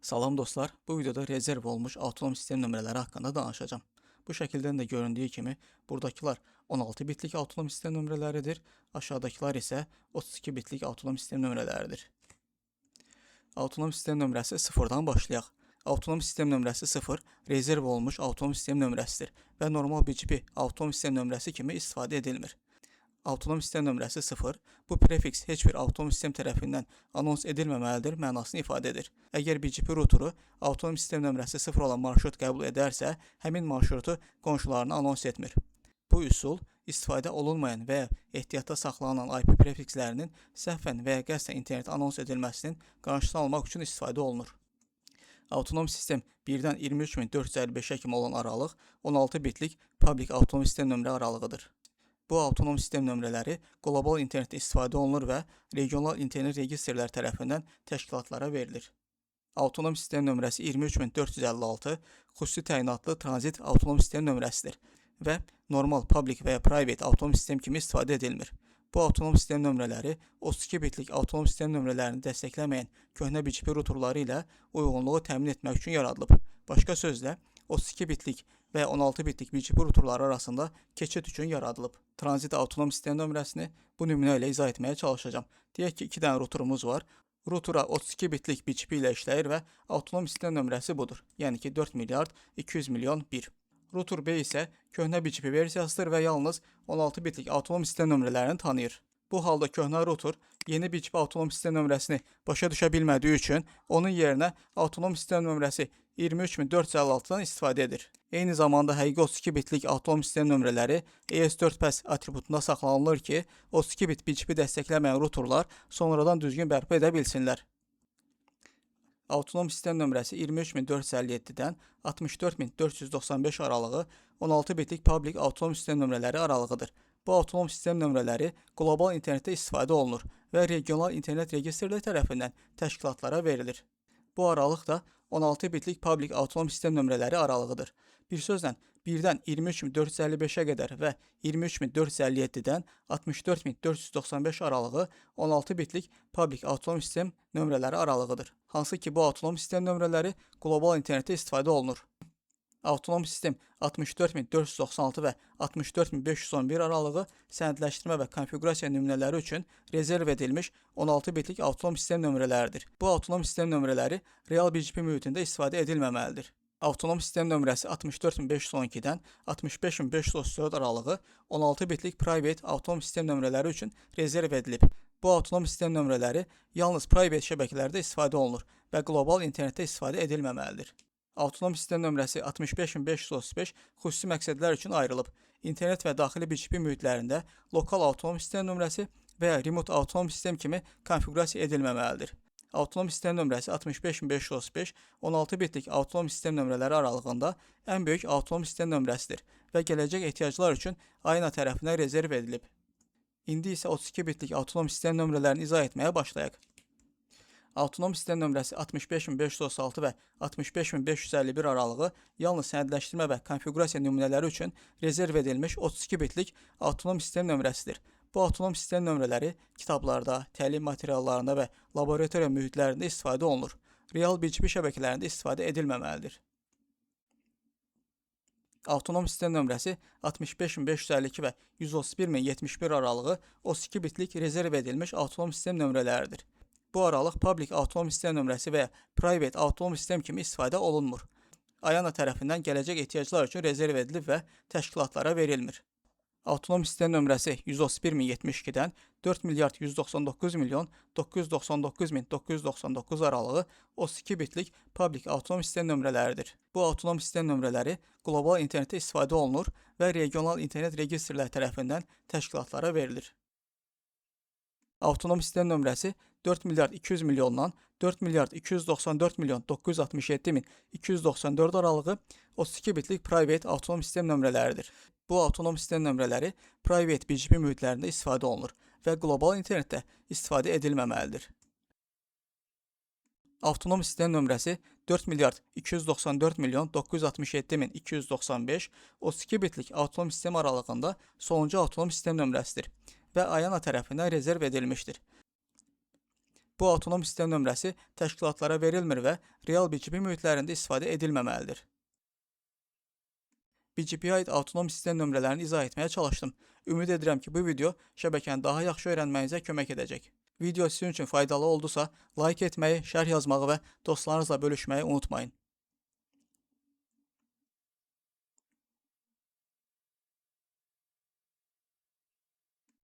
Salam dostlar, bu videoda rezerv olmuş avtonom sistem nömrələri haqqında danışacağım. Bu şəkildən də göründüyü kimi, buradakılar 16 bitlik avtonom sistem nömrələridir, aşağıdakılar isə 32 bitlik avtonom sistem nömrələridir. Avtonom sistem nömrəsi 0-dan başlayaq. Avtonom sistem nömrəsi 0 rezerv olmuş avtonom sistem nömrəsidir və normal BGP avtonom sistem nömrəsi kimi istifadə edilmir. Avtonom sistem nömrəsi 0, bu prefiks heç bir avtonom sistem tərəfindən anons edilməməlidir mənasını ifadə edir. Əgər BGP ruteru avtonom sistem nömrəsi 0 olan marşrut qəbul edərsə, həmin marşrutu qonşularına anons etmir. Bu üsul istifadə olunmayan və ya ehtiyatda saxlanılan IP prefikslərinin səhvən və ya qəsdən internet anons edilməsinin qarşısını almaq üçün istifadə olunur. Avtonom sistem 1-dən 23455-ə kimi olan aralıq 16 bitlik public avtonom sistem nömrə aralığıdır. Bu avtonom sistem nömrələri qlobal internetdə istifadə olunur və regional internet registrlər tərəfindən təşkilatlara verilir. Avtonom sistem nömrəsi 23456 xüsusi təyinatlı tranzit avtonom sistem nömrəsidir və normal public və ya private avtonom sistem kimi istifadə edilmir. Bu avtonom sistem nömrələri 32 bitlik avtonom sistem nömrələrini dəstəkləməyən köhnə BGP ruterları ilə uyğunluğu təmin etmək üçün yaradılıb. Başqa sözlə, 32 bitlik və 16 bitlik BGP ruterları arasında keçid üçün yaradılıb. Tranzit avtonom sistem nömrəsini bu nümunə ilə izah etməyə çalışacağım. Deyək ki, 2 dənə ruterumuz var. Rutura 32 bitlik BGP ilə işləyir və avtonom sistem nömrəsi budur. Yəni ki, 4 milyard 200 milyon 1. Router B isə köhnə BGP versiyasıdır və yalnız 16 bitlik avtonom sistem nömrələrini tanıyır. Bu halda köhnə router yeni BGP avtonom sistem nömrəsini başa düşə bilmədiyi üçün onun yerinə avtonom sistem nömrəsi 23456-dan istifadə edir. Eyni zamanda həqiqi 32 bitlik avtonom sistem nömrələri ES4PAS atributunda saxlanılır ki, 32 bit BGP dəstəkləməyən routerlar sonradan düzgün bərpa edə bilsinlər. Avtonom sistem nömrəsi 23457-dən 64495 aralığı 16 bitlik public avtonom sistem nömrələri aralığıdır. Bu avtonom sistem nömrələri qlobal internetdə istifadə olunur və regional internet registrlər tərəfindən təşkilatlara verilir. Bu aralıq da 16 bitlik public avtonom sistem nömrələri aralığıdır. Bir sözlə, 1-dən 23455-ə qədər və 23457-dən 64495 aralığı 16 bitlik public avtonom sistem nömrələri aralığıdır. Hansı ki, bu avtonom sistem nömrələri qlobal internetdə istifadə olunur. Avtonom sistem 64496 və 64511 aralığı sənədləşdirmə və konfigurasiya nümunələri üçün rezerv edilmiş 16 bitlik avtonom sistem nömrələridir. Bu avtonom sistem nömrələri real BGP mühitində istifadə edilməməlidir. Avtonom sistem nömrəsi 64512-dən 65534 aralığı 16 bitlik private avtonom sistem nömrələri üçün rezerv edilib. Bu avtonom sistem nömrələri yalnız private şəbəkələrdə istifadə olunur və qlobal internetdə istifadə edilməməlidir. Avtonom sistem nömrəsi 65535 xüsusi məqsədlər üçün ayrılıb. İnternet və daxili BGP mühitlərində lokal avtonom sistem nömrəsi və ya remote avtonom sistem kimi konfigurasiya edilməməlidir. Avtonom sistem nömrəsi 65535 16 bitlik avtonom sistem nömrələri aralığında ən böyük avtonom sistem nömrəsidir və gələcək ehtiyaclar üçün AENA tərəfindən rezerv edilib. İndi isə 32 bitlik avtonom sistem nömrələrini izah etməyə başlayaq. Avtonom sistem nömrəsi 65536 və 65551 aralığı yalnız sənədləşdirmə və konfigurasiya nümunələri üçün rezerv edilmiş 32 bitlik avtonom sistem nömrəsidir. Bu avtonom sistem nömrələri kitablarda, təlim materiallarında və laboratoriya mühitlərində istifadə olunur. Real BGP şəbəkələrində istifadə edilməməlidir. Avtonom sistem nömrəsi 65552 və 131071 aralığı 32 bitlik rezerv edilmiş avtonom sistem nömrələridir. Bu aralıq public avtonom sistem nömrəsi və ya private avtonom sistem kimi istifadə olunmur. AENA tərəfindən gələcək ehtiyaclar üçün rezerv edilib və təşkilatlara verilmir. Avtonom sistem nömrəsi 131072-dən 4 milyard 199 milyon 999 min 999 aralığı 32 bitlik public avtonom sistem nömrələridir. Bu avtonom sistem nömrələri qlobal internetdə istifadə olunur və regional internet registrlər tərəfindən təşkilatlara verilir. Avtonom sistem nömrəsi 4 milyard 200 milyondan 4 milyard 294 milyon 967 min 294 aralığı 32 bitlik private avtonom sistem nömrələridir. Bu avtonom sistem nömrələri private BGP mühitlərində istifadə olunur və qlobal internetdə istifadə edilməməlidir. Avtonom sistem nömrəsi 4 milyard 294 milyon 967 min 295 32 bitlik avtonom sistem aralığında sonuncu avtonom sistem nömrəsidir və AENA tərəfindən rezerv edilmişdir. Bu avtonom sistem nömrəsi təşkilatlara verilmir və real BGP mühitlərində istifadə edilməməlidir. BGP-yə aid avtonom sistem nömrələrini izah etməyə çalışdım. Ümid edirəm ki, bu video şəbəkəni daha yaxşı öyrənməyinizə kömək edəcək. Video sizin üçün faydalı oldusa, like etməyi, şərh yazmağı və dostlarınızla bölüşməyi unutmayın.